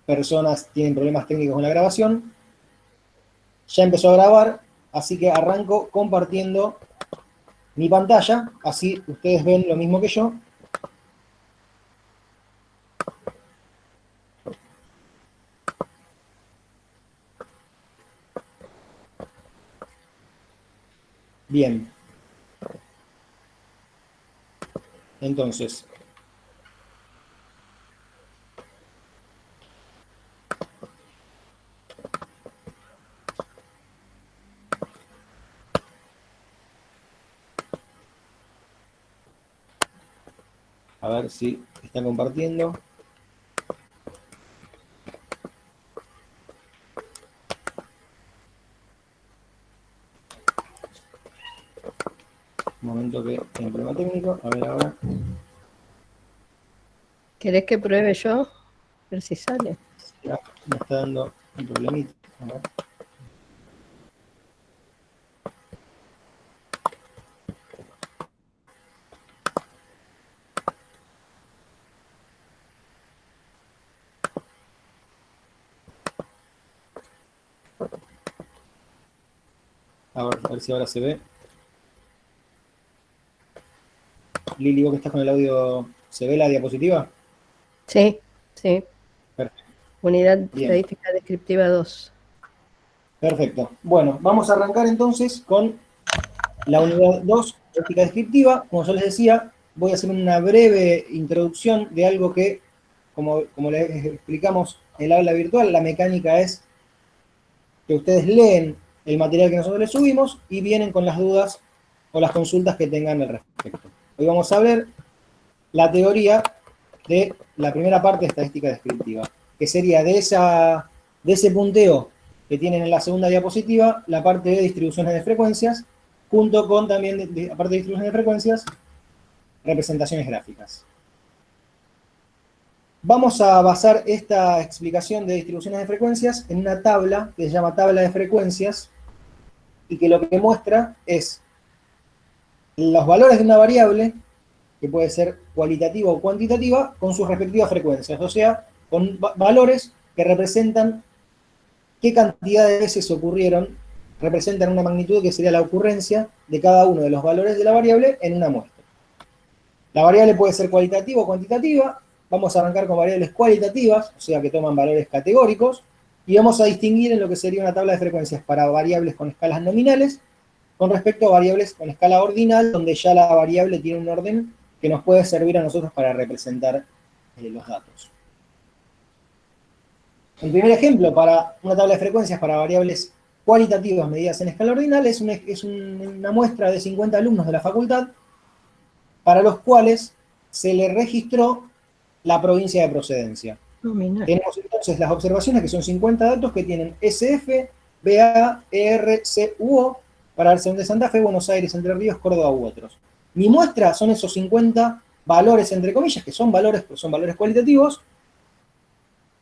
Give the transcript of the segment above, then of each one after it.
personas tienen problemas técnicos con la grabación. Ya empezó a grabar, así que arranco compartiendo mi pantalla, así ustedes ven lo mismo que yo. Bien. Entonces, a ver si está compartiendo. Un momento que tengo un problema técnico. A ver ahora. ¿Querés que pruebe yo? A ver si sale. Ya me está dando un problemita. A ver. A ver si ahora se ve. Lili, vos que estás con el audio, ¿se ve la diapositiva? Sí, sí. Perfecto. Unidad Bien. estadística descriptiva 2. Perfecto. Bueno, vamos a arrancar entonces con la unidad 2, estadística descriptiva. Como yo les decía, voy a hacer una breve introducción de algo que, como les explicamos en el aula virtual, la mecánica es que ustedes leen el material que nosotros les subimos y vienen con las dudas o las consultas que tengan al respecto. Hoy vamos a ver la teoría de la primera parte de estadística descriptiva, que sería de ese punteo que tienen en la segunda diapositiva, la parte de distribuciones de frecuencias, junto con también, aparte de distribuciones de frecuencias, representaciones gráficas. Vamos a basar esta explicación de distribuciones de frecuencias en una tabla que se llama tabla de frecuencias y que lo que muestra es los valores de una variable, que puede ser cualitativa o cuantitativa, con sus respectivas frecuencias, o sea, con valores que representan qué cantidad de veces ocurrieron, representan una magnitud que sería la ocurrencia de cada uno de los valores de la variable en una muestra. La variable puede ser cualitativa o cuantitativa. Vamos a arrancar con variables cualitativas, o sea que toman valores categóricos, y vamos a distinguir en lo que sería una tabla de frecuencias para variables con escalas nominales con respecto a variables con escala ordinal, donde ya la variable tiene un orden que nos puede servir a nosotros para representar los datos. El primer ejemplo para una tabla de frecuencias para variables cualitativas medidas en escala ordinal es una muestra de 50 alumnos de la facultad para los cuales se le registró la provincia de procedencia. Tenemos entonces las observaciones, que son 50 datos que tienen SF, BA, ER, C u O, para Barcelona de Santa Fe, Buenos Aires, Entre Ríos, Córdoba u otros. Mi muestra son esos 50 valores, entre comillas, que son valores cualitativos,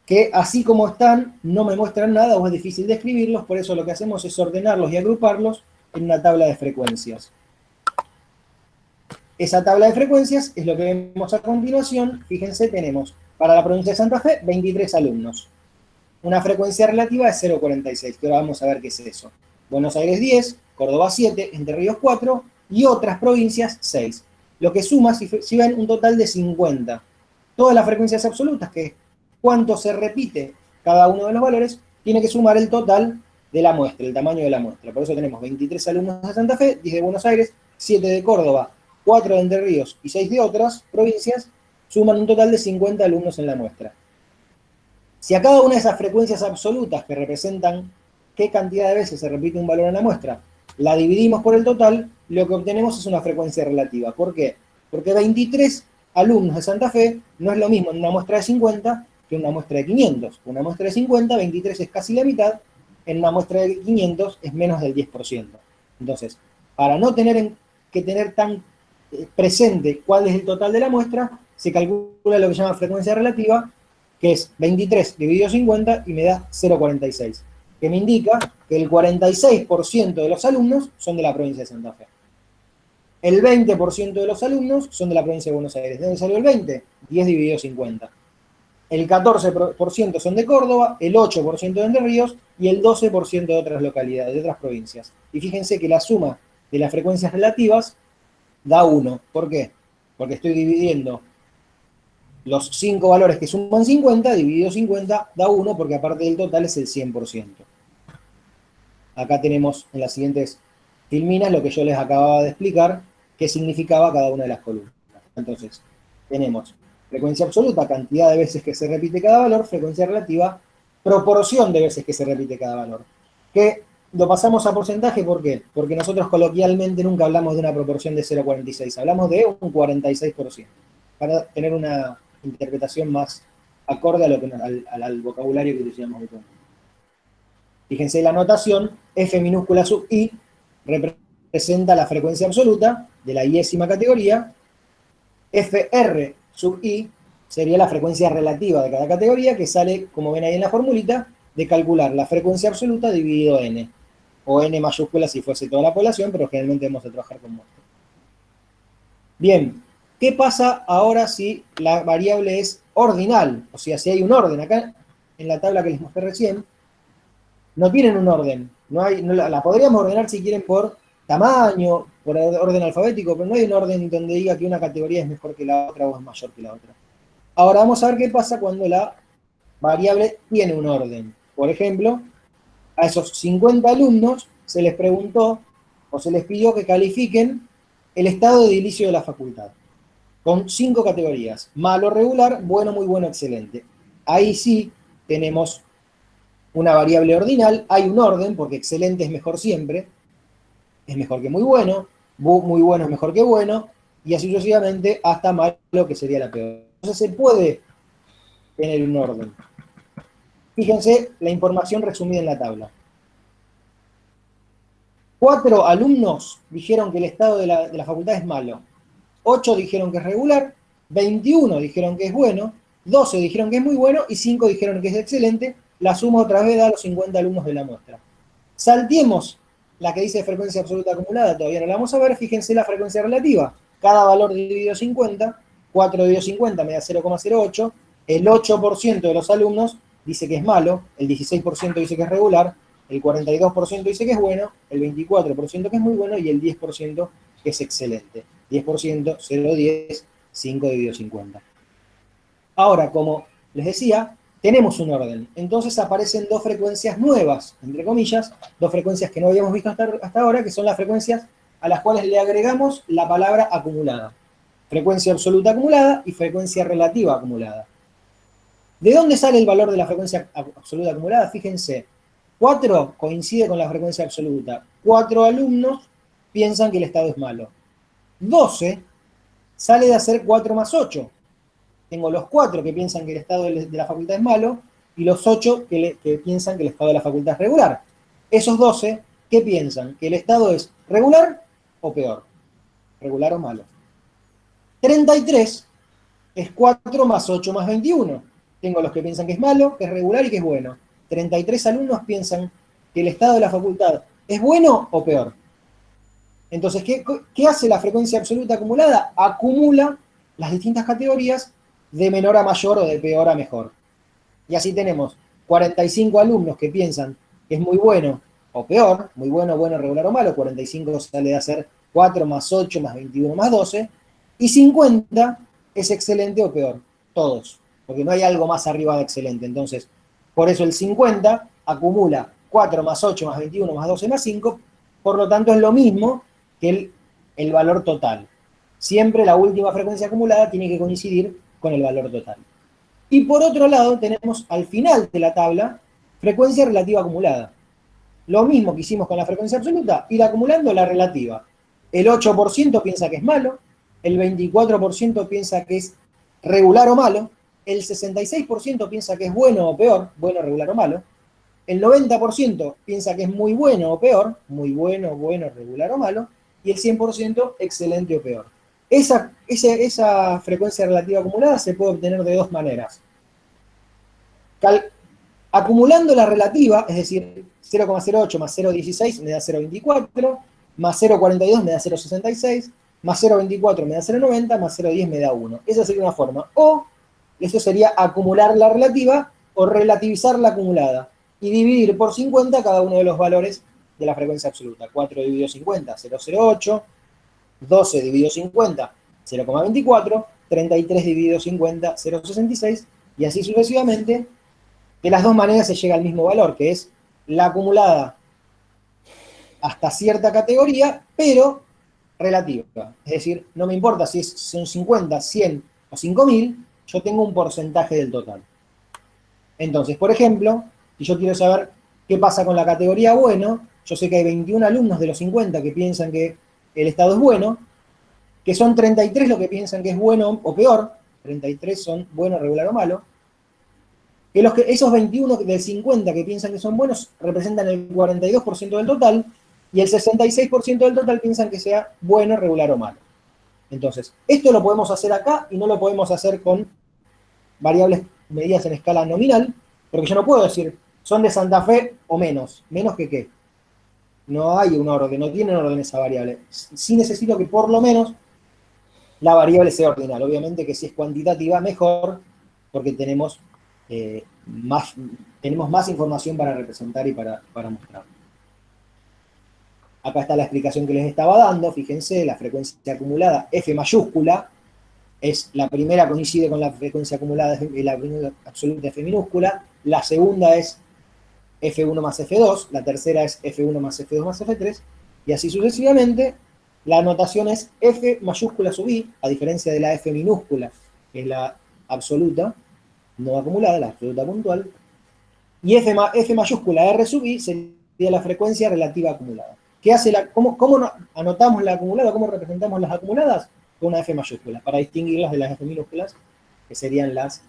que así como están, no me muestran nada o es difícil describirlos, por eso lo que hacemos es ordenarlos y agruparlos en una tabla de frecuencias. Esa tabla de frecuencias es lo que vemos a continuación. Fíjense, tenemos para la provincia de Santa Fe 23 alumnos. Una frecuencia relativa de 0,46, que ahora vamos a ver qué es eso. Buenos Aires 10, Córdoba 7, Entre Ríos 4 y otras provincias 6. Lo que suma, si ven, un total de 50. Todas las frecuencias absolutas, que es cuánto se repite cada uno de los valores, tiene que sumar el total de la muestra, el tamaño de la muestra. Por eso tenemos 23 alumnos de Santa Fe, 10 de Buenos Aires, 7 de Córdoba, 4 de Entre Ríos y 6 de otras provincias, suman un total de 50 alumnos en la muestra. Si a cada una de esas frecuencias absolutas que representan qué cantidad de veces se repite un valor en la muestra, la dividimos por el total, lo que obtenemos es una frecuencia relativa. ¿Por qué? Porque 23 alumnos de Santa Fe no es lo mismo en una muestra de 50 que en una muestra de 500. Una muestra de 50, 23 es casi la mitad, en una muestra de 500 es menos del 10%. Entonces, para no tener que tener tan presente cuál es el total de la muestra, se calcula lo que se llama frecuencia relativa, que es 23 dividido 50 y me da 0,46, que me indica que el 46% de los alumnos son de la provincia de Santa Fe. El 20% de los alumnos son de la provincia de Buenos Aires. ¿De dónde salió el 20? 10 dividido 50. el 14% son de Córdoba, el 8% de Entre Ríos y el 12% de otras localidades, de otras provincias. Y fíjense que la suma de las frecuencias relativas da 1. ¿Por qué? Porque estoy dividiendo los 5 valores que suman 50, dividido 50, da 1, porque aparte del total es el 100%. Acá tenemos en las siguientes filminas lo que yo les acababa de explicar, qué significaba cada una de las columnas. Entonces, tenemos frecuencia absoluta, cantidad de veces que se repite cada valor; frecuencia relativa, proporción de veces que se repite cada valor. Que lo pasamos a porcentaje, ¿por qué? Porque nosotros coloquialmente nunca hablamos de una proporción de 0,46, hablamos de un 46%, para tener una interpretación más acorde a lo que, al vocabulario que utilizamos de pronto. Fíjense la notación, F minúscula sub I representa la frecuencia absoluta de la iésima categoría, FR sub I sería la frecuencia relativa de cada categoría, que sale, como ven ahí en la formulita, de calcular la frecuencia absoluta dividido N, o N mayúscula si fuese toda la población, pero generalmente vamos a trabajar con muestra. Bien, ¿qué pasa ahora si la variable es ordinal? O sea, si hay un orden. Acá, en la tabla que les mostré recién, no tienen un orden. La podríamos ordenar si quieren por tamaño, por orden alfabético, pero no hay un orden donde diga que una categoría es mejor que la otra o es mayor que la otra. Ahora vamos a ver qué pasa cuando la variable tiene un orden. Por ejemplo, a esos 50 alumnos se les preguntó o se les pidió que califiquen el estado de edilicio de la facultad, con 5 categorías: malo, regular, bueno, muy bueno, excelente. Ahí sí tenemos una variable ordinal, hay un orden, porque excelente es mejor siempre, es mejor que muy bueno es mejor que bueno, y así sucesivamente hasta malo, que sería la peor. Entonces se puede tener un orden. Fíjense la información resumida en la tabla. 4 alumnos dijeron que el estado de la facultad es malo, 8 dijeron que es regular, 21 dijeron que es bueno, 12 dijeron que es muy bueno y 5 dijeron que es excelente. La suma otra vez da a los 50 alumnos de la muestra. Salteemos la que dice frecuencia absoluta acumulada, todavía no la vamos a ver. Fíjense la frecuencia relativa. Cada valor dividido 50, 4 dividido 50 me da 0,08. El 8% de los alumnos dice que es malo, el 16% dice que es regular, el 42% dice que es bueno, el 24% que es muy bueno y el 10% que es excelente. 10%, 0,10, 5 dividido 50. Ahora, como les decía, tenemos un orden. Entonces aparecen dos frecuencias nuevas, entre comillas, dos frecuencias que no habíamos visto hasta ahora, que son las frecuencias a las cuales le agregamos la palabra acumulada. Frecuencia absoluta acumulada y frecuencia relativa acumulada. ¿De dónde sale el valor de la frecuencia absoluta acumulada? Fíjense, 4 coincide con la frecuencia absoluta. 4 alumnos piensan que el estado es malo. 12 sale de hacer 4 más 8. Tengo los 4 que piensan que el estado de la facultad es malo y los 8 que piensan que el estado de la facultad es regular. Esos 12, ¿qué piensan? ¿Que el estado es regular o peor? ¿Regular o malo? 33 es 4 más 8 más 21. Tengo los que piensan que es malo, que es regular y que es bueno. 33 alumnos piensan que el estado de la facultad es bueno o peor. Entonces, ¿qué hace la frecuencia absoluta acumulada? Acumula las distintas categorías de menor a mayor o de peor a mejor. Y así tenemos 45 alumnos que piensan que es muy bueno o peor, muy bueno, bueno, regular o malo. 45 sale de hacer 4 más 8 más 21 más 12. Y 50 es excelente o peor, todos, porque no hay algo más arriba de excelente. Entonces, por eso el 50 acumula 4 más 8 más 21 más 12 más 5, por lo tanto es lo mismo que el valor total. Siempre la última frecuencia acumulada tiene que coincidir con el valor total. Y por otro lado tenemos al final de la tabla frecuencia relativa acumulada. Lo mismo que hicimos con la frecuencia absoluta, ir acumulando la relativa. El 8% piensa que es malo, el 24% piensa que es regular o malo, el 66% piensa que es bueno o peor, bueno, regular o malo, el 90% piensa que es muy bueno o peor, muy bueno, bueno, regular o malo, y el 100% excelente o peor. Esa frecuencia relativa acumulada se puede obtener de dos maneras. Acumulando la relativa, es decir, 0,08 más 0,16 me da 0,24, más 0,42 me da 0,66, más 0,24 me da 0,90, más 0,10 me da 1. Esa sería una forma. O Eso sería acumular la relativa o relativizar la acumulada y dividir por 50 cada uno de los valores de la frecuencia absoluta. 4 dividido 50, 0,08, 12 dividido 50, 0,24, 33 dividido 50, 0,66, y así sucesivamente. De las dos maneras se llega al mismo valor, que es la acumulada hasta cierta categoría, pero relativa. Es decir, no me importa si son 50, 100 o 5000, yo tengo un porcentaje del total. Entonces, por ejemplo, si yo quiero saber qué pasa con la categoría bueno, yo sé que hay 21 alumnos de los 50 que piensan que el estado es bueno, que son 33 los que piensan que es bueno o peor, 33 son bueno, regular o malo, que esos 21 del 50 que piensan que son buenos representan el 42% del total, y el 66% del total piensan que sea bueno, regular o malo. Entonces, esto lo podemos hacer acá y no lo podemos hacer con variables medidas en escala nominal, porque yo no puedo decir, son de Santa Fe o menos. ¿Menos que qué? No hay un orden, no tiene un orden esa variable. Sí necesito que por lo menos la variable sea ordinal. Obviamente que si es cuantitativa, mejor, porque tenemos más información para representar y para mostrar. Acá está la explicación que les estaba dando. Fíjense, la frecuencia acumulada F mayúscula es la primera, coincide con la frecuencia acumulada, la primera absoluta F minúscula. La segunda es F1 más F2. La tercera es F1 más F2 más F3. Y así sucesivamente. La notación es F mayúscula sub I, a diferencia de la F minúscula, que es la absoluta, no acumulada, la absoluta puntual. Y F mayúscula R sub I sería la frecuencia relativa acumulada. ¿Qué hace cómo anotamos la acumulada? ¿Cómo representamos las acumuladas? Con una F mayúscula, para distinguirlas de las F minúsculas, que serían las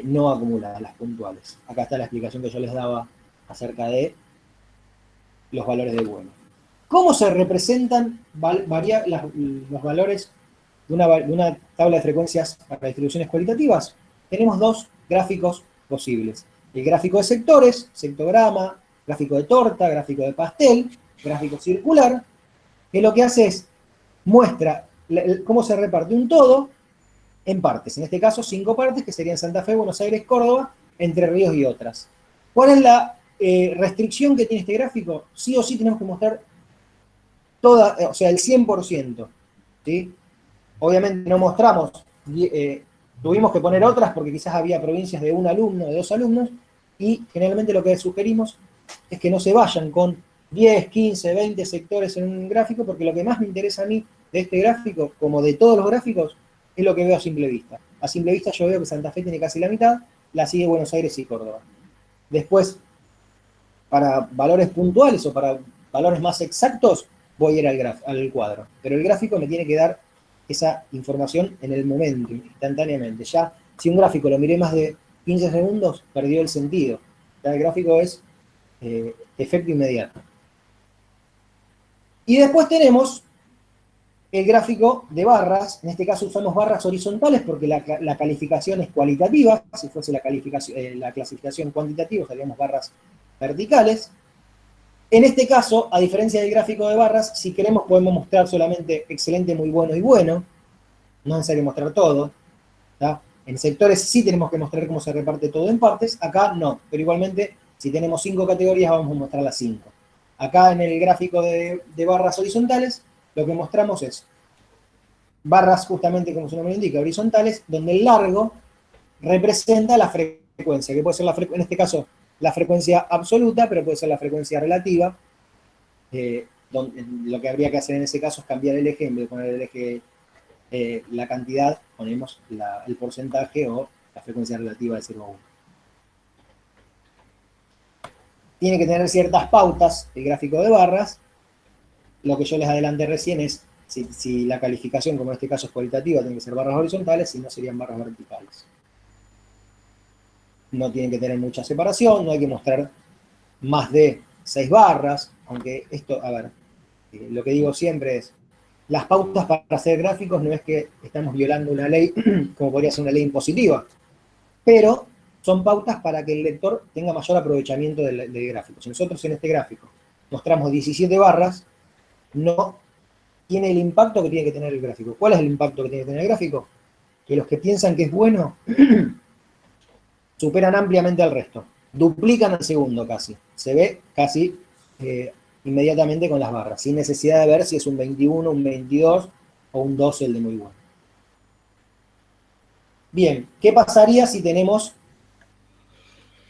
no acumuladas, las puntuales. Acá está la explicación que yo les daba acerca de los valores de bueno. ¿Cómo se representan los valores de una tabla de frecuencias para distribuciones cualitativas? Tenemos dos gráficos posibles. El gráfico de sectores, sectograma, gráfico de torta, gráfico de pastel, gráfico circular, que lo que hace es muestra cómo se reparte un todo en partes. En este caso, 5 partes, que serían Santa Fe, Buenos Aires, Córdoba, Entre Ríos y otras. ¿Cuál es la restricción que tiene este gráfico? Sí o sí tenemos que mostrar o sea, el 100%. ¿Sí? Obviamente no mostramos, tuvimos que poner otras porque quizás había provincias de un alumno, de 2 alumnos, y generalmente lo que sugerimos es que no se vayan con 10, 15, 20 sectores en un gráfico, porque lo que más me interesa a mí de este gráfico, como de todos los gráficos, es lo que veo a simple vista. A simple vista yo veo que Santa Fe tiene casi la mitad, la sigue Buenos Aires y Córdoba. Después, para valores puntuales o para valores más exactos, voy a ir al cuadro. Pero el gráfico me tiene que dar esa información en el momento, instantáneamente. Ya, si un gráfico lo miré más de 15 segundos, perdió el sentido. Ya el gráfico es efecto inmediato. Y después tenemos el gráfico de barras. En este caso usamos barras horizontales porque la calificación es cualitativa. Si fuese la clasificación cuantitativa, usaríamos barras verticales. En este caso, a diferencia del gráfico de barras, si queremos podemos mostrar solamente excelente, muy bueno y bueno. No es necesario mostrar todo. ¿tá? En sectores sí tenemos que mostrar cómo se reparte todo en partes. Acá no, pero igualmente, si tenemos 5 categorías, vamos a mostrar las 5. Acá en el gráfico de barras horizontales, lo que mostramos es barras, justamente como su nombre indica, horizontales, donde el largo representa la frecuencia, que puede ser, en este caso, la frecuencia absoluta, pero puede ser la frecuencia relativa. Lo que habría que hacer en ese caso es cambiar el eje, en vez de poner el eje la cantidad, ponemos el porcentaje o la frecuencia relativa de 0 a 1. Tiene que tener ciertas pautas el gráfico de barras. Lo que yo les adelanté recién es si la calificación, como en este caso es cualitativa, tiene que ser barras horizontales, si no serían barras verticales. No tienen que tener mucha separación, no hay que mostrar más de 6 barras, aunque esto, a ver, lo que digo siempre es, las pautas para hacer gráficos no es que estamos violando una ley, como podría ser una ley impositiva, pero son pautas para que el lector tenga mayor aprovechamiento del gráfico. Si nosotros en este gráfico mostramos 17 barras, no tiene el impacto que tiene que tener el gráfico. ¿Cuál es el impacto que tiene que tener el gráfico? que los que piensan que es bueno superan ampliamente al resto. Duplican al segundo casi. Se ve casi inmediatamente con las barras, sin necesidad de ver si es un 21, un 22 o un 12 el de muy bueno. Bien, ¿qué pasaría si tenemos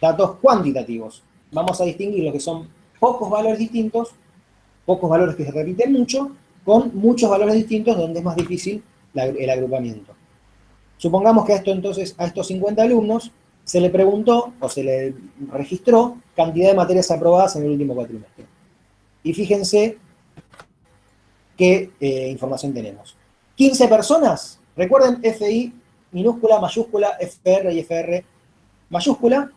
datos cuantitativos? Vamos a distinguir lo que son pocos valores distintos, pocos valores que se repiten mucho, con muchos valores distintos donde es más difícil el agrupamiento. Supongamos que entonces, a estos 50 alumnos se le preguntó o se le registró cantidad de materias aprobadas en el último cuatrimestre. Y fíjense qué información tenemos. 15 personas, recuerden FI minúscula, mayúscula, FR y FR mayúscula,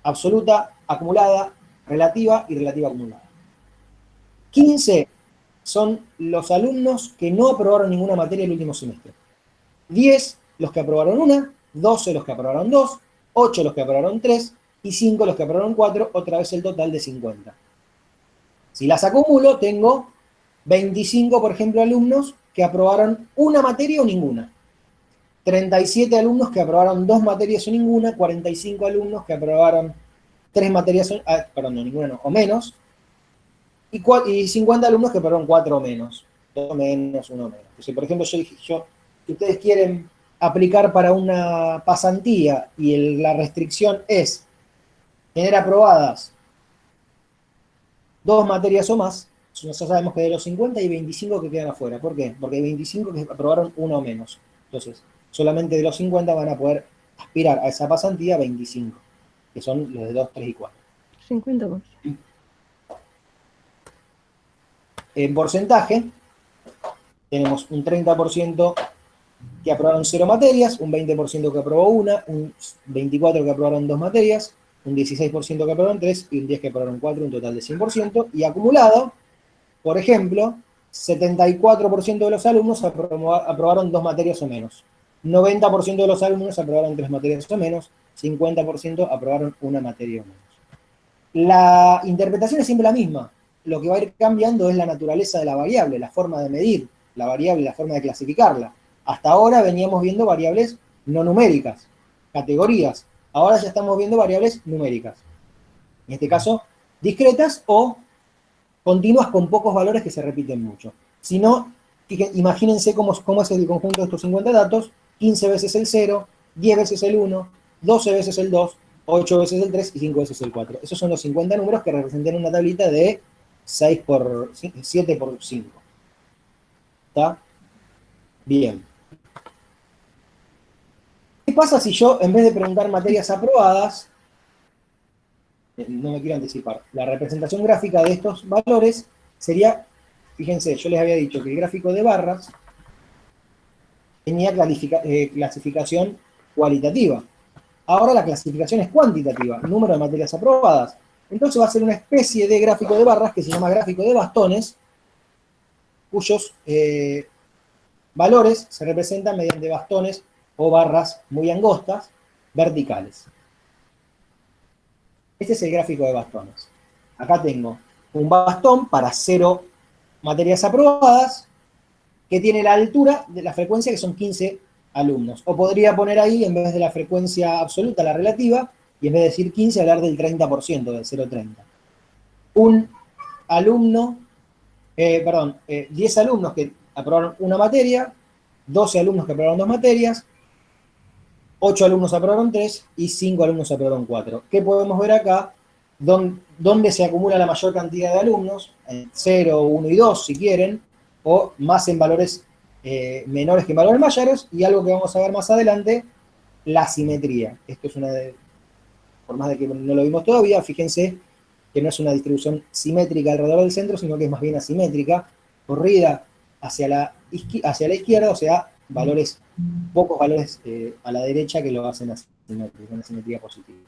absoluta, acumulada, relativa y relativa acumulada. 15 son los alumnos que no aprobaron ninguna materia el último semestre. 10 los que aprobaron una, 12 los que aprobaron 2, 8 los que aprobaron 3 y 5 los que aprobaron 4, otra vez el total de 50. Si las acumulo, tengo 25, por ejemplo, alumnos que aprobaron una materia o ninguna. 37 alumnos que aprobaron 2 materias o ninguna, 45 alumnos que aprobaron 3 materias o menos, y 50 alumnos que aprobaron 4 o menos, 2 o menos, 1 o menos. Entonces, por ejemplo, yo dije, si ustedes quieren aplicar para una pasantía y la restricción es tener aprobadas 2 materias o más, nosotros sabemos que de los 50 hay 25 que quedan afuera. ¿Por qué? Porque hay 25 que aprobaron 1 o menos. Entonces, solamente de los 50 van a poder aspirar a esa pasantía 25, que son los de 2, 3 y 4. 50%. En porcentaje, tenemos un 30% que aprobaron 0 materias, un 20% que aprobó una, un 24% que aprobaron 2 materias, un 16% que aprobaron 3 y un 10% que aprobaron 4, un total de 100%. Y acumulado, por ejemplo, 74% de los alumnos aprobaron 2 materias o menos. 90% de los alumnos aprobaron 3 materias o menos, 50% aprobaron una materia o menos. La interpretación es siempre la misma. Lo que va a ir cambiando es la naturaleza de la variable, la forma de medir la variable, la forma de clasificarla. Hasta ahora veníamos viendo variables no numéricas, categorías. Ahora ya estamos viendo variables numéricas. En este caso, discretas o continuas con pocos valores que se repiten mucho. Si no, imagínense cómo es el conjunto de estos 50 datos: 15 veces el 0, 10 veces el 1, 12 veces el 2, 8 veces el 3 y 5 veces el 4. Esos son los 50 números que representan una tablita de 7 por 5. ¿Está? Bien. ¿Qué pasa si yo, en vez de preguntar materias aprobadas, no me quiero anticipar, la representación gráfica de estos valores sería, fíjense, yo les había dicho que el gráfico de barras tenía clasificación cualitativa. Ahora la clasificación es cuantitativa, número de materias aprobadas. Entonces va a ser una especie de gráfico de barras que se llama gráfico de bastones, cuyos valores se representan mediante bastones o barras muy angostas, verticales. Este es el gráfico de bastones. Acá tengo un bastón para 0 materias aprobadas, que tiene la altura de la frecuencia, que son 15 alumnos. O podría poner ahí, en vez de la frecuencia absoluta, la relativa, y en vez de decir 15, hablar del 30%, del 0,30. Un alumno, 10 alumnos que aprobaron una materia, 12 alumnos que aprobaron 2 materias, 8 alumnos aprobaron 3 y 5 alumnos aprobaron 4. ¿Qué podemos ver acá? ¿Dónde se acumula la mayor cantidad de alumnos? En 0, 1 y 2, si quieren, o más en valores menores que en valores mayores, y algo que vamos a ver más adelante, la simetría. Esto es por más de que no lo vimos todavía, fíjense que no es una distribución simétrica alrededor del centro, sino que es más bien asimétrica, corrida hacia la izquierda, o sea, pocos valores a la derecha que lo hacen asimétrico, una simetría positiva.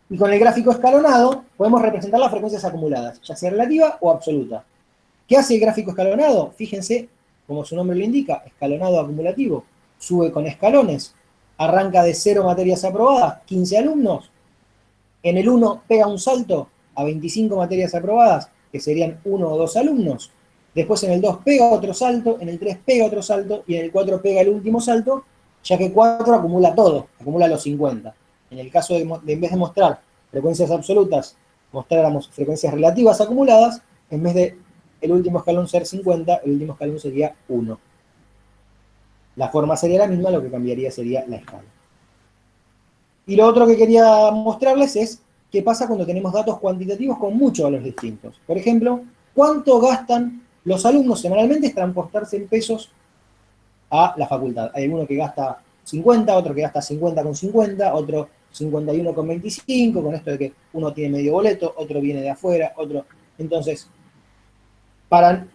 Y con el gráfico escalonado podemos representar las frecuencias acumuladas, ya sea relativa o absoluta. ¿Qué hace el gráfico escalonado? Fíjense, como su nombre lo indica, escalonado acumulativo. Sube con escalones, arranca de 0 materias aprobadas, 15 alumnos. En el 1 pega un salto a 25 materias aprobadas, que serían 1 o 2 alumnos. después en el 2 pega otro salto, en el 3 pega otro salto, y en el 4 pega el último salto, ya que 4 acumula todo, acumula los 50. En el caso de en vez de mostrar frecuencias absolutas, mostráramos frecuencias relativas acumuladas, en vez de el último escalón ser 50, el último escalón sería 1. La forma sería la misma, lo que cambiaría sería la escala. Y lo otro que quería mostrarles es qué pasa cuando tenemos datos cuantitativos con muchos valores distintos. Por ejemplo, ¿cuánto gastan los alumnos semanalmente en transportarse en pesos a la facultad? Hay alguno que gasta 50, otro que gasta 50,50, otro 51,25, con esto de que uno tiene medio boleto, otro viene de afuera, otro... Entonces,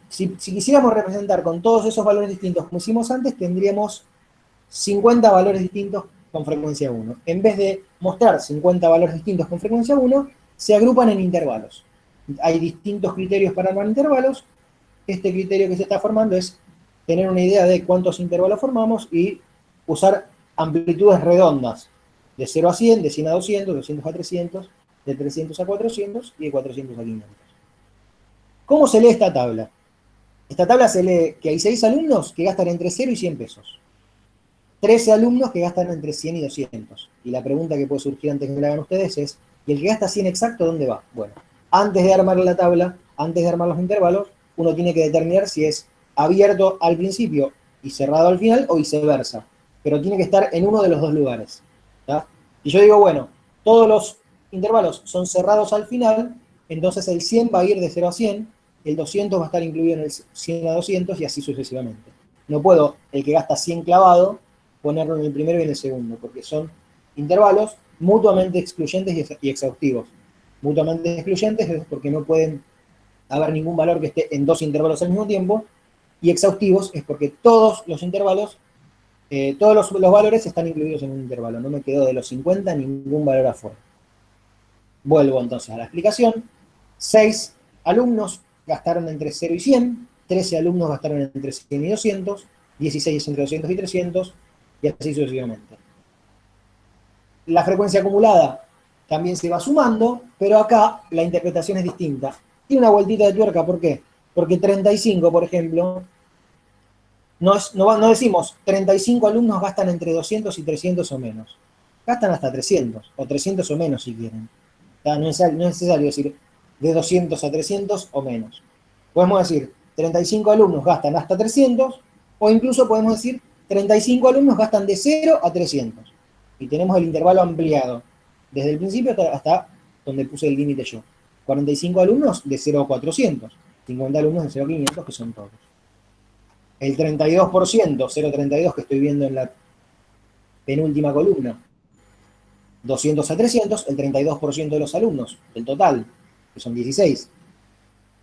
si quisiéramos representar con todos esos valores distintos como hicimos antes, tendríamos 50 valores distintos con frecuencia 1. En vez de mostrar 50 valores distintos con frecuencia 1, se agrupan en intervalos. Hay distintos criterios para armar intervalos. Este criterio que se está formando es tener una idea de cuántos intervalos formamos y usar amplitudes redondas, de 0 a 100, de 100 a 200, de 200 a 300, de 300 a 400 y de 400 a 500. ¿Cómo se lee esta tabla? Esta tabla se lee que hay 6 alumnos que gastan entre 0 y 100 pesos. 13 alumnos que gastan entre 100 y 200. Y la pregunta que puede surgir antes que la hagan ustedes es, ¿y el que gasta 100 exacto dónde va? Bueno, antes de armar la tabla, antes de armar los intervalos, uno tiene que determinar si es abierto al principio y cerrado al final o viceversa. Pero tiene que estar en uno de los dos lugares. ¿Tá? Y yo digo, bueno, todos los intervalos son cerrados al final, entonces el 100 va a ir de 0 a 100, el 200 va a estar incluido en el 100 a 200 y así sucesivamente. No puedo, el que gasta 100 clavado, ponerlo en el primero y en el segundo, porque son intervalos mutuamente excluyentes y exhaustivos. Mutuamente excluyentes es porque no pueden haber ningún valor que esté en dos intervalos al mismo tiempo, y exhaustivos es porque todos los intervalos, todos los valores están incluidos en un intervalo. No me quedó de los 50 ningún valor afuera. Vuelvo entonces a la explicación. 6 alumnos gastaron entre 0 y 100, 13 alumnos gastaron entre 100 y 200, 16 entre 200 y 300, y así sucesivamente. La frecuencia acumulada también se va sumando, pero acá la interpretación es distinta. Tiene una vueltita de tuerca, ¿por qué? Porque 35, por ejemplo, no decimos 35 alumnos gastan entre 200 y 300 o menos. Gastan hasta 300, o 300 o menos si quieren. No es necesario decir de 200 a 300 o menos. Podemos decir 35 alumnos gastan hasta 300, o incluso podemos decir 35 alumnos gastan de 0 a 300. Y tenemos el intervalo ampliado, desde el principio hasta donde puse el límite yo. 45 alumnos de 0 a 400, 50 alumnos de 0 a 500, que son todos. El 32%, 0,32 que estoy viendo en la penúltima columna, 200 a 300, el 32% de los alumnos, del total, que son 16.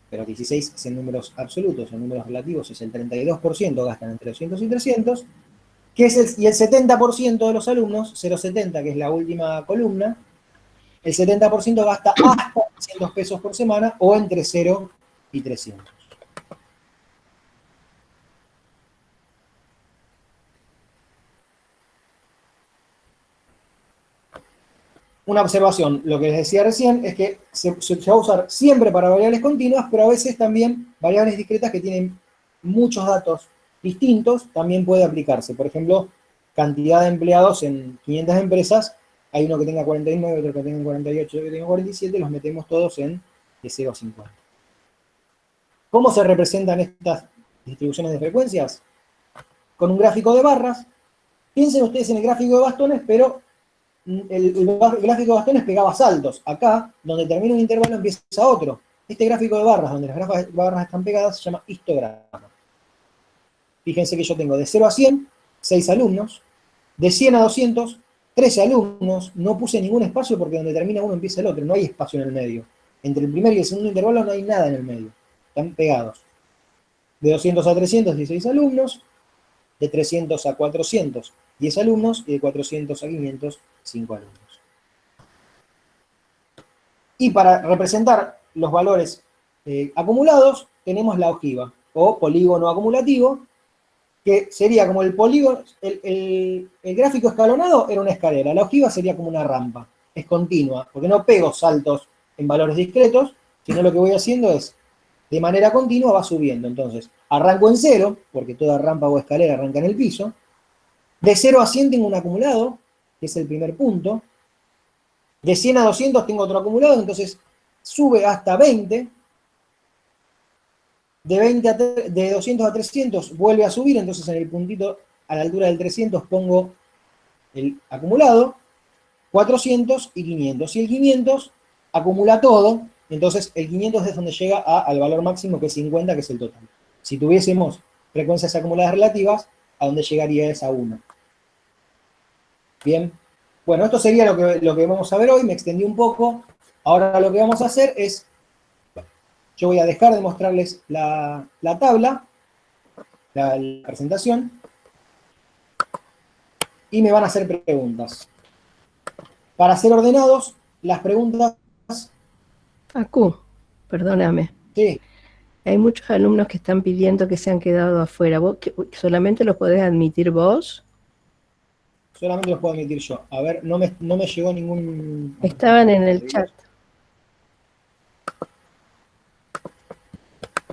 Pero 16 es en números absolutos, en números relativos es el 32%, gastan entre 200 y 300, y el 70% de los alumnos, 0,70, que es la última columna, el 70% gasta hasta 300 pesos por semana o entre 0 y 300. Una observación, lo que les decía recién es que se va a usar siempre para variables continuas, pero a veces también variables discretas que tienen muchos datos distintos también puede aplicarse. Por ejemplo, cantidad de empleados en 500 empresas, hay uno que tenga 49, otro que tenga 48, otro que tenga 47, los metemos todos en de 0 a 50. ¿Cómo se representan estas distribuciones de frecuencias? Con un gráfico de barras. Piensen ustedes en el gráfico de bastones, pero el gráfico de bastones pegaba saltos. Acá, donde termina un intervalo, empieza otro. Este gráfico de barras, donde las barras están pegadas, se llama histograma. Fíjense que yo tengo de 0 a 100, 6 alumnos. De 100 a 200, 13 alumnos. No puse ningún espacio porque donde termina uno empieza el otro. No hay espacio en el medio. Entre el primer y el segundo intervalo no hay nada en el medio. Están pegados. De 200 a 300, 16 alumnos. De 300 a 400, 10 alumnos. Y de 400 a 500, 5 alumnos. Y para representar los valores acumulados, tenemos la ojiva, o polígono acumulativo, que sería como el polígono, el gráfico escalonado era una escalera, la ojiva sería como una rampa, es continua, porque no pego saltos en valores discretos, sino lo que voy haciendo es de manera continua va subiendo. Entonces, arranco en 0, porque toda rampa o escalera arranca en el piso. De 0 a 100 tengo un acumulado, que es el primer punto. De 100 a 200 tengo otro acumulado, entonces sube hasta 20. De 200 a 300 vuelve a subir, entonces en el puntito a la altura del 300 pongo el acumulado, 400 y 500. Y el 500 acumula todo, entonces el 500 es donde llega al valor máximo, que es 50, que es el total. Si tuviésemos frecuencias acumuladas relativas, ¿a dónde llegaría es a 1? Bien, bueno, esto sería lo que vamos a ver hoy, me extendí un poco. Ahora lo que vamos a hacer es, yo voy a dejar de mostrarles la tabla, la presentación, y me van a hacer preguntas. Para ser ordenados, las preguntas... Acu, perdóname. Sí, Hay muchos alumnos que están pidiendo que se han quedado afuera. ¿Vos solamente los podés admitir vos? solamente los puedo admitir yo. A ver, no me llegó ningún... Estaban en el chat.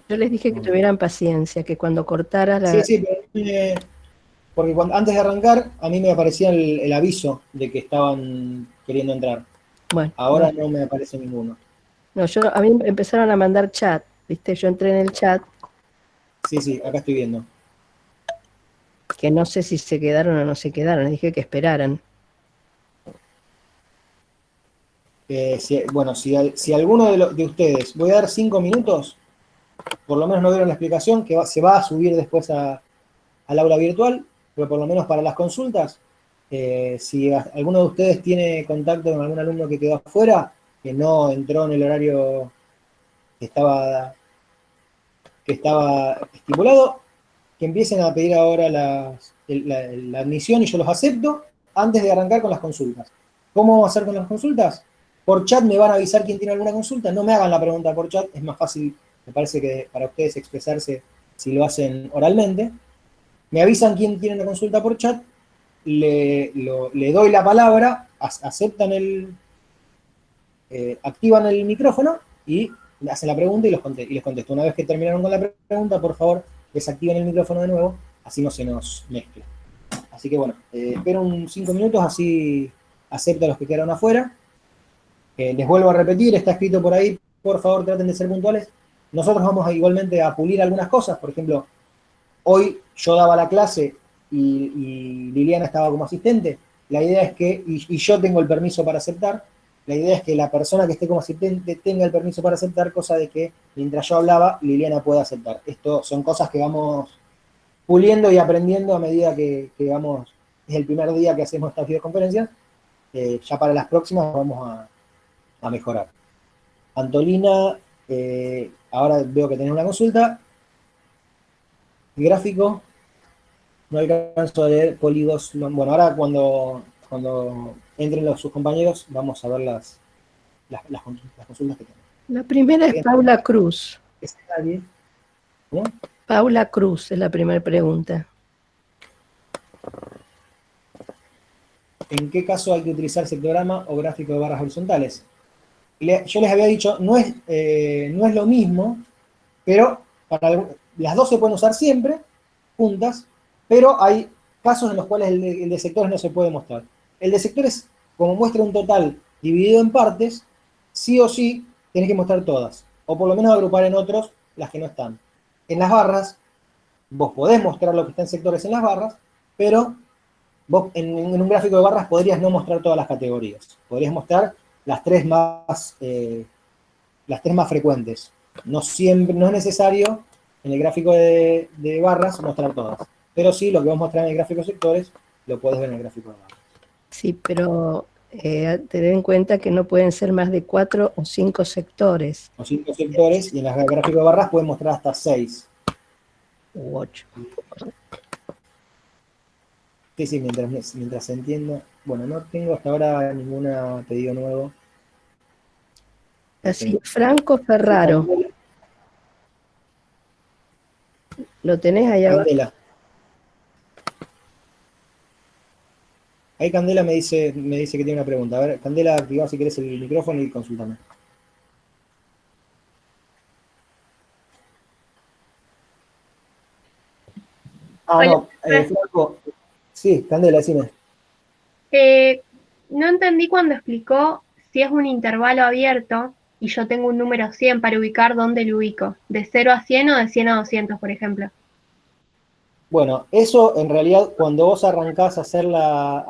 Yo les dije que tuvieran paciencia, que cuando cortara la... Sí, pero porque antes de arrancar, a mí me aparecía el aviso de que estaban queriendo entrar. Bueno, Ahora no me aparece ninguno. no, a mí empezaron a mandar chat, ¿viste? Yo entré en el chat. Sí, acá estoy viendo. Que no sé si se quedaron o no se quedaron, les dije que esperaran. Si alguno de ustedes, voy a dar 5 minutos, por lo menos no vieron la explicación, que se va a subir después al aula virtual, pero por lo menos para las consultas, si alguno de ustedes tiene contacto con algún alumno que quedó afuera, que no entró en el horario que estaba estipulado, que empiecen a pedir ahora la admisión y yo los acepto antes de arrancar con las consultas. ¿Cómo vamos a hacer con las consultas? Por chat me van a avisar quién tiene alguna consulta, no me hagan la pregunta por chat, es más fácil, me parece, que para ustedes expresarse si lo hacen oralmente. Me avisan quién tiene una consulta por chat, le doy la palabra, aceptan activan el micrófono y me hacen la pregunta y les contesto. Una vez que terminaron con la pregunta, por favor, desactiven el micrófono de nuevo, así no se nos mezcla. Así que bueno, espero 5 minutos, así acepto a los que quedaron afuera. Les vuelvo a repetir, está escrito por ahí, por favor traten de ser puntuales. Nosotros vamos igualmente a pulir algunas cosas, por ejemplo, hoy yo daba la clase y Liliana estaba como asistente. La idea es que, y yo tengo el permiso para aceptar, la idea es que la persona que esté como asistente tenga el permiso para aceptar, cosa de que mientras yo hablaba, Liliana pueda aceptar. Esto son cosas que vamos puliendo y aprendiendo a medida que vamos, es el primer día que hacemos estas videoconferencias, ya para las próximas vamos a mejorar. Antolina, ahora veo que tenés una consulta. Gráfico, no alcanzo a leer polígonos. Bueno, ahora cuando entren sus compañeros vamos a ver las consultas que tenemos. La primera es Paula Cruz. ¿Es nadie? ¿No? Paula Cruz es la primera pregunta. ¿En qué caso hay que utilizar sectograma o gráfico de barras horizontales? Yo les había dicho, no es lo mismo, pero las dos se pueden usar siempre, juntas, pero hay casos en los cuales el de sectores no se puede mostrar. El de sectores, como muestra un total dividido en partes, sí o sí tenés que mostrar todas, o por lo menos agrupar en otros las que no están. En las barras, vos podés mostrar lo que está en sectores en las barras, pero vos en un gráfico de barras podrías no mostrar todas las categorías. Podrías mostrar las tres más frecuentes. No siempre, no es necesario en el gráfico de barras mostrar todas. Pero sí, lo que vamos a mostrar en el gráfico de sectores, lo podés ver en el gráfico de barras. Sí, pero ten en cuenta que no pueden ser más de 4 o 5 sectores. O 5 sectores, y en el gráfico de barras pueden mostrar hasta 6. U 8. Sí, mientras se entienda. Bueno, no tengo hasta ahora ningún pedido nuevo. Así, Franco Ferraro. ¿Lo tenés ahí abajo? Candela. Ahí Candela me dice que tiene una pregunta. A ver, Candela, activá si querés el micrófono y consultame. Ah, Hola, no, Franco, sí, Candela, decime. eh, no entendí cuando explicó si es un intervalo abierto y yo tengo un número 100 para ubicar dónde lo ubico, de 0 a 100 o de 100 a 200, por ejemplo. Bueno, eso en realidad cuando vos arrancás a hacer la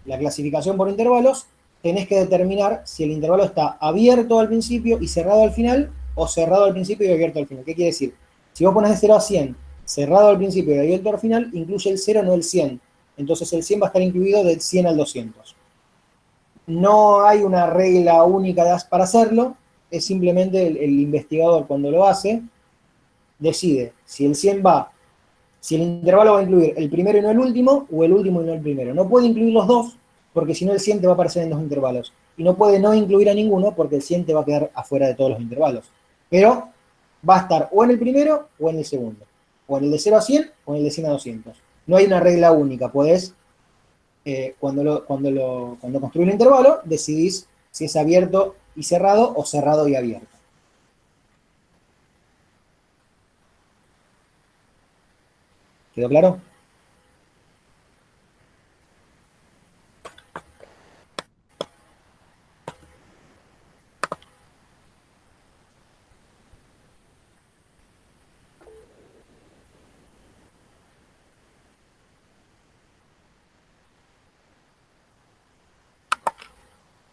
clasificación por intervalos, tenés que determinar si el intervalo está abierto al principio y cerrado al final, o cerrado al principio y abierto al final. ¿Qué quiere decir? Si vos pones de 0 a 100, cerrado al principio y abierto al final, incluye el 0, no el 100. Entonces el 100 va a estar incluido del 100 al 200. No hay una regla única para hacerlo, es simplemente el investigador cuando lo hace, decide si el 100 va, si el intervalo va a incluir el primero y no el último, o el último y no el primero. No puede incluir los dos, porque si no el 100 te va a aparecer en dos intervalos. Y no puede no incluir a ninguno, porque el 100 te va a quedar afuera de todos los intervalos. Pero va a estar o en el primero o en el segundo. O en el de 0 a 100 o en el de 100 a 200. No hay una regla única. Podés, cuando construís el intervalo, decidís si es abierto y cerrado o cerrado y abierto. ¿Quedó claro?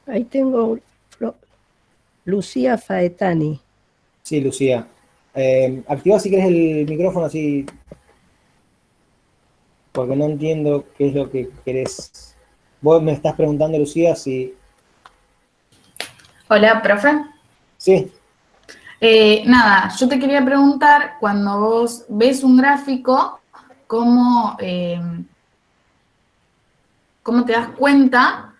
Ahí tengo Lucía Faetani. Sí, Lucía. Activa si querés el micrófono así, porque no entiendo qué es lo que querés. Vos me estás preguntando, Lucía, si... Hola, profe. Sí, Nada, yo te quería preguntar, cuando vos ves un gráfico, ¿cómo, cómo te das cuenta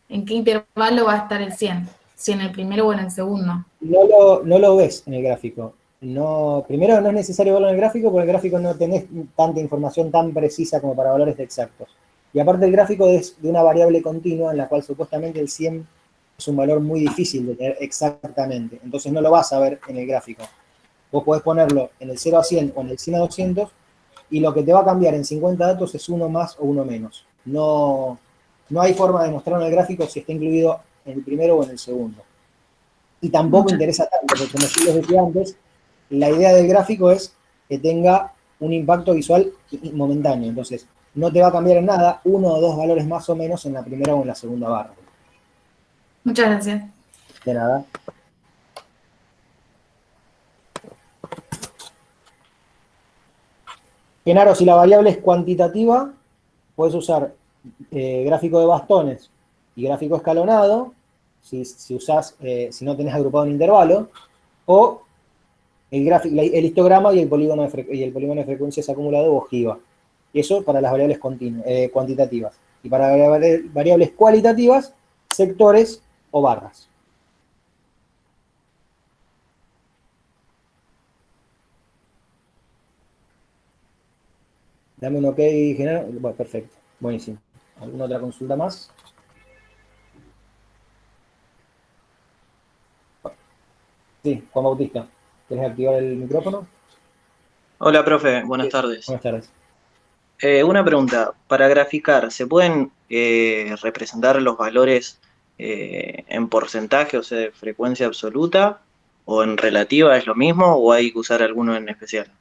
en qué intervalo va a estar el 100? Si en el primero o en el segundo. no lo ves en el gráfico. No, primero, no es necesario verlo en el gráfico, porque en el gráfico no tenés tanta información tan precisa como para valores exactos. Y aparte el gráfico es de una variable continua en la cual supuestamente el 100 es un valor muy difícil de tener exactamente. Entonces no lo vas a ver en el gráfico. Vos podés ponerlo en el 0 a 100 o en el 100 a 200 y lo que te va a cambiar en 50 datos es uno más o uno menos. No, no hay forma de mostrarlo en el gráfico si está incluido en el primero o en el segundo. Y tampoco Muchas. interesa tanto, porque como yo les decía antes, la idea del gráfico es que tenga un impacto visual momentáneo. Entonces, no te va a cambiar en nada uno o dos valores más o menos en la primera o en la segunda barra. Muchas gracias. De nada. Genaro, si la variable es cuantitativa, puedes usar gráfico de bastones y gráfico escalonado, si no tenés agrupado en intervalo, o el histograma y el polígono de frecuencias acumulado o ojiva. Eso para las variables cuantitativas. Y para variables cualitativas, sectores o barras. Dame un OK, Genaro. Bueno, perfecto. Buenísimo. ¿Alguna otra consulta más? Sí, Juan Bautista. ¿Querés activar el micrófono? Hola, profe, buenas Sí. tardes. Buenas tardes. Una pregunta, para graficar, ¿se pueden representar los valores en porcentaje, o sea, de frecuencia absoluta, o en relativa es lo mismo, o hay que usar alguno en especial?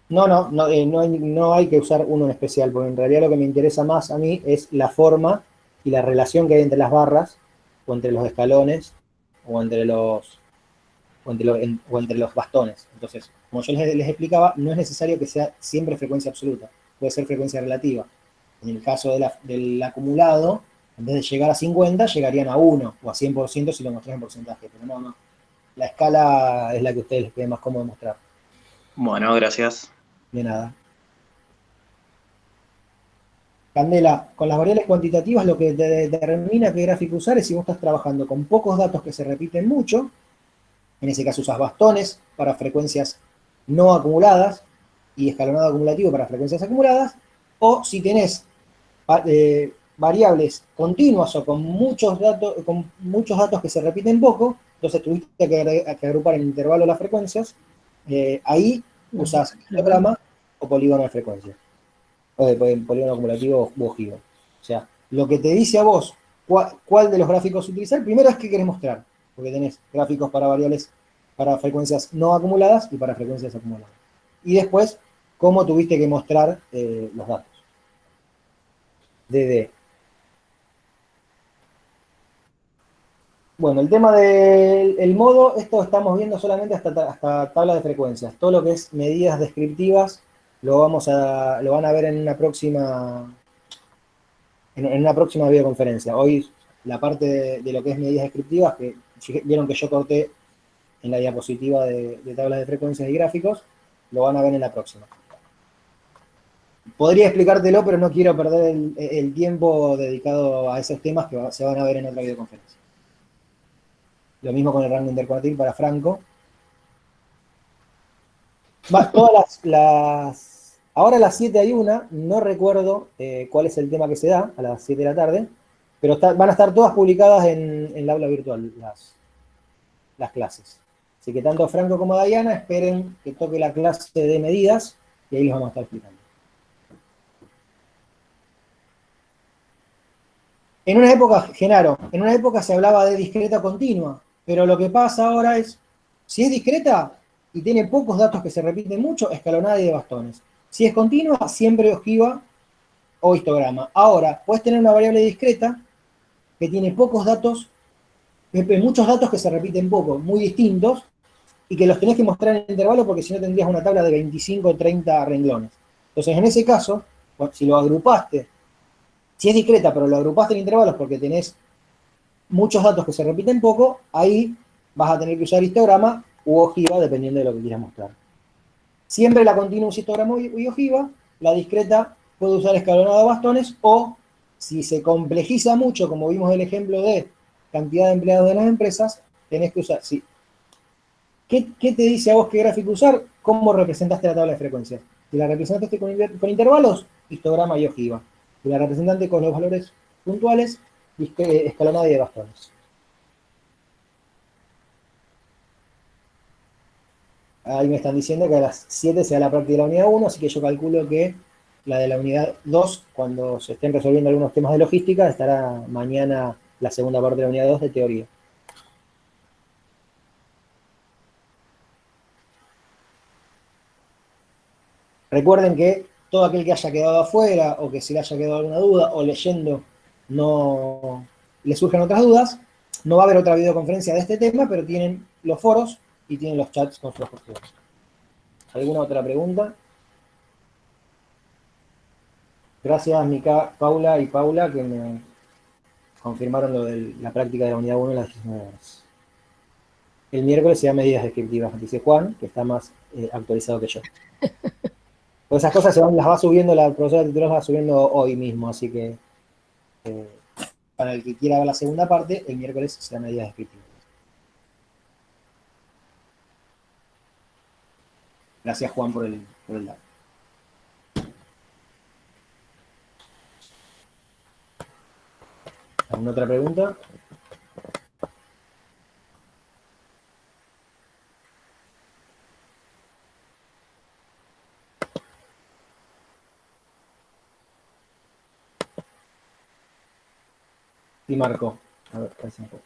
No hay que usar uno en especial, porque en realidad lo que me interesa más a mí es la forma y la relación que hay entre las barras, o entre los escalones, o entre los bastones. Entonces, como yo les explicaba, no es necesario que sea siempre frecuencia absoluta, puede ser frecuencia relativa. En el caso del acumulado, en vez de llegar a 50, llegarían a 1 o a 100% si lo mostrás en porcentaje, pero no. La escala es la que a ustedes les quede más cómodo mostrar. Bueno, gracias. De nada. Candela, con las variables cuantitativas lo que te determina qué gráfico usar es si vos estás trabajando con pocos datos que se repiten mucho, en ese caso usas bastones para frecuencias no acumuladas y escalonado acumulativo para frecuencias acumuladas, o si tenés variables continuas o con muchos datos que se repiten poco, entonces tuviste que agrupar en intervalo las frecuencias, ahí usas histograma o polígono de frecuencia, o de polígono acumulativo u ojivo. O sea, lo que te dice a vos cuál de los gráficos utilizar, primero es qué querés mostrar, porque tenés gráficos para variables, para frecuencias no acumuladas y para frecuencias acumuladas. Y después, cómo tuviste que mostrar los datos. Bueno, el tema del modo, esto estamos viendo solamente hasta tabla de frecuencias. Todo lo que es medidas descriptivas lo van a ver en una próxima videoconferencia. Hoy la parte de lo que es medidas descriptivas, que vieron que yo corté en la diapositiva de tablas de frecuencias y gráficos, lo van a ver en la próxima. Podría explicártelo, pero no quiero perder el tiempo dedicado a esos temas que se van a ver en otra videoconferencia. Lo mismo con el rango intercuartil para Franco. Ahora a las 7 hay una, no recuerdo cuál es el tema que se da, a las 7 de la tarde, pero van a estar todas publicadas en el aula virtual, las clases. Así que tanto Franco como Diana esperen que toque la clase de medidas y ahí les vamos a estar explicando. En una época, Genaro, en una época se hablaba de discreta continua, pero lo que pasa ahora es, si es discreta y tiene pocos datos que se repiten mucho, escalonada y de bastones. Si es continua, siempre ojiva o histograma. Ahora, puedes tener una variable discreta que tiene pocos datos, muchos datos que se repiten poco, muy distintos, y que los tenés que mostrar en intervalo porque si no tendrías una tabla de 25 o 30 renglones. Entonces, en ese caso, si lo agrupaste, si es discreta, pero lo agrupaste en intervalos porque tenés muchos datos que se repiten poco, ahí vas a tener que usar histograma u ojiva, dependiendo de lo que quieras mostrar. Siempre la continua usa histograma y ojiva, la discreta puede usar escalonado a bastones, o si se complejiza mucho, como vimos en el ejemplo de cantidad de empleados de las empresas, tenés que usar, sí. ¿Qué te dice a vos qué gráfico usar? ¿Cómo representaste la tabla de frecuencias? Si la representaste con intervalos, histograma y ojiva. Si la representaste con los valores puntuales, escalonada y de bastones. Ahí me están diciendo que a las 7 se da la práctica de la unidad 1, así que yo calculo que la de la unidad 2, cuando se estén resolviendo algunos temas de logística, estará mañana la segunda parte de la unidad 2 de teoría. Recuerden que todo aquel que haya quedado afuera, o que se le haya quedado alguna duda, o leyendo no le surgen otras dudas, no va a haber otra videoconferencia de este tema, pero tienen los foros y tienen los chats con sus cuestiones. ¿Alguna otra pregunta? Gracias, Mica, Paula y Paula, que me confirmaron lo de la práctica de la unidad 1 en las 19 horas. El miércoles se da medidas descriptivas, dice Juan, que está más actualizado que yo. Pues esas cosas las va subiendo, la profesora titular las va subiendo hoy mismo, así que para el que quiera ver la segunda parte, el miércoles se da medidas descriptivas. Gracias, Juan, por el dato. ¿Alguna otra pregunta? Sí, Marco. A ver, un poco.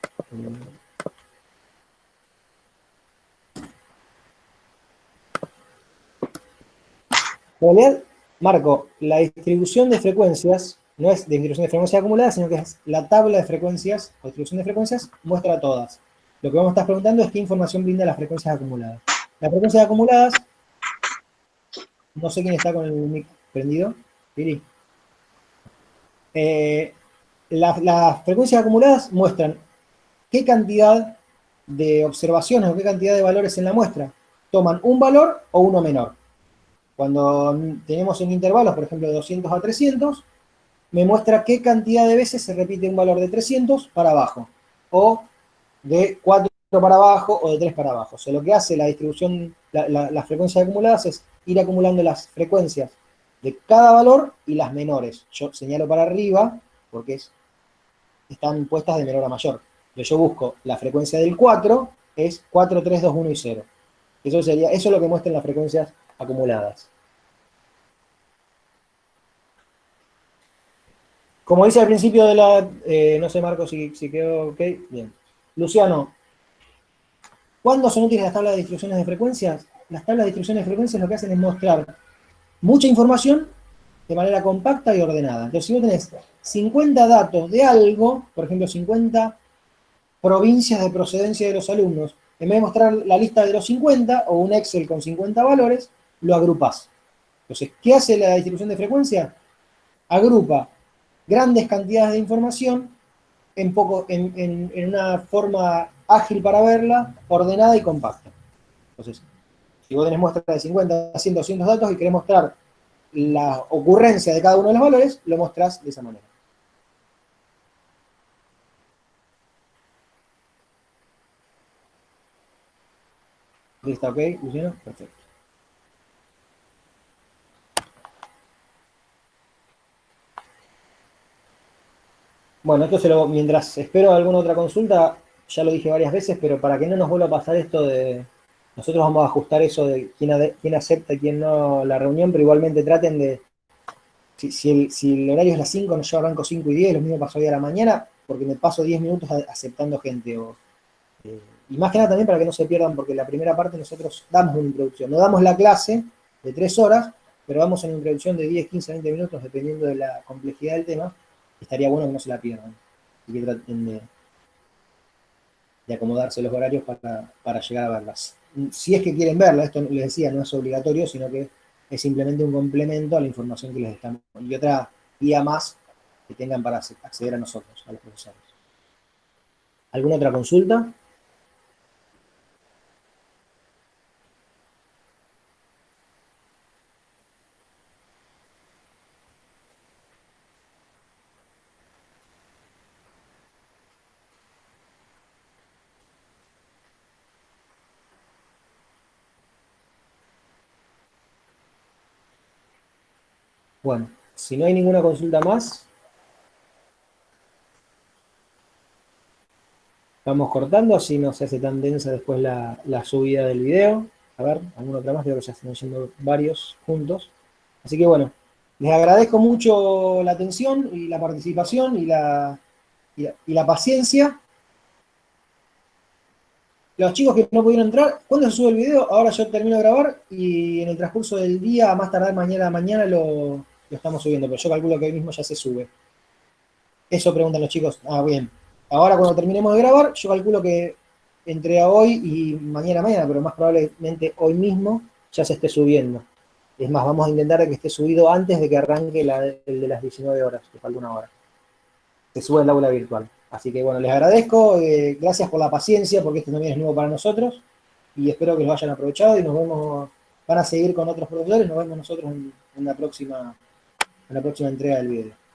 En realidad, Marco, la distribución de frecuencias no es distribución de frecuencias acumuladas, sino que es la tabla de frecuencias o distribución de frecuencias muestra todas. Lo que vamos a estar preguntando es qué información brinda las frecuencias acumuladas. Las frecuencias acumuladas, no sé quién está con el mic prendido. Piri. Las frecuencias acumuladas muestran qué cantidad de observaciones o qué cantidad de valores en la muestra toman un valor o uno menor. Cuando tenemos en intervalos, por ejemplo, de 200 a 300, me muestra qué cantidad de veces se repite un valor de 300 para abajo, o de 4 para abajo, o de 3 para abajo. O sea, lo que hace la distribución, las frecuencias acumuladas es ir acumulando las frecuencias de cada valor y las menores. Yo señalo para arriba, porque están puestas de menor a mayor. Pero yo busco la frecuencia del 4, es 4, 3, 2, 1 y 0. Eso es lo que muestran las frecuencias acumuladas. Como dice al principio de la... no sé, Marco, si quedó ok. Bien. Luciano, ¿cuándo son útiles las tablas de distribuciones de frecuencias? Las tablas de distribuciones de frecuencias lo que hacen es mostrar mucha información de manera compacta y ordenada. Entonces, si vos tenés 50 datos de algo, por ejemplo, 50 provincias de procedencia de los alumnos, en vez de mostrar la lista de los 50 o un Excel con 50 valores, lo agrupás. Entonces, ¿qué hace la distribución de frecuencia? Agrupa grandes cantidades de información en una forma ágil para verla, ordenada y compacta. Entonces, si vos tenés muestras de 50, 100, 200 datos y querés mostrar la ocurrencia de cada uno de los valores, lo mostrás de esa manera. ¿Está ok, Luciano? Perfecto. Bueno, esto mientras espero alguna otra consulta, ya lo dije varias veces, pero para que no nos vuelva a pasar esto de... Nosotros vamos a ajustar eso de quién acepta y quién no la reunión, pero igualmente traten de... Si el horario es las 5, yo arranco 5 y 10, lo mismo pasó hoy a la mañana, porque me paso 10 minutos aceptando gente. Y más que nada también para que no se pierdan, porque la primera parte nosotros damos una introducción. No damos la clase de 3 horas, pero damos una introducción de 10, 15, 20 minutos, dependiendo de la complejidad del tema. Estaría bueno que no se la pierdan y que traten de acomodarse los horarios para llegar a verlas. Si es que quieren verla, esto les decía, no es obligatorio, sino que es simplemente un complemento a la información que les estamos dando. Y otra guía más que tengan para acceder a nosotros, a los profesores. ¿Alguna otra consulta? Bueno, si no hay ninguna consulta más, vamos cortando, así no se hace tan densa después la subida del video. A ver, alguna otra más, creo que ya están yendo varios juntos. Así que bueno, les agradezco mucho la atención y la participación y la paciencia. Los chicos que no pudieron entrar, ¿cuándo se sube el video? Ahora yo termino de grabar y en el transcurso del día, a más tardar mañana lo estamos subiendo, pero yo calculo que hoy mismo ya se sube. Eso preguntan los chicos. Ah, bien. Ahora cuando terminemos de grabar, yo calculo que entre hoy y mañana, pero más probablemente hoy mismo ya se esté subiendo. Es más, vamos a intentar que esté subido antes de que arranque el de las 19 horas, que falta una hora. Se sube el aula virtual. Así que bueno, les agradezco, gracias por la paciencia, porque esto también es nuevo para nosotros, y espero que lo hayan aprovechado y nos vemos, van a seguir con otros profesores, nos vemos nosotros en la próxima entrega del video.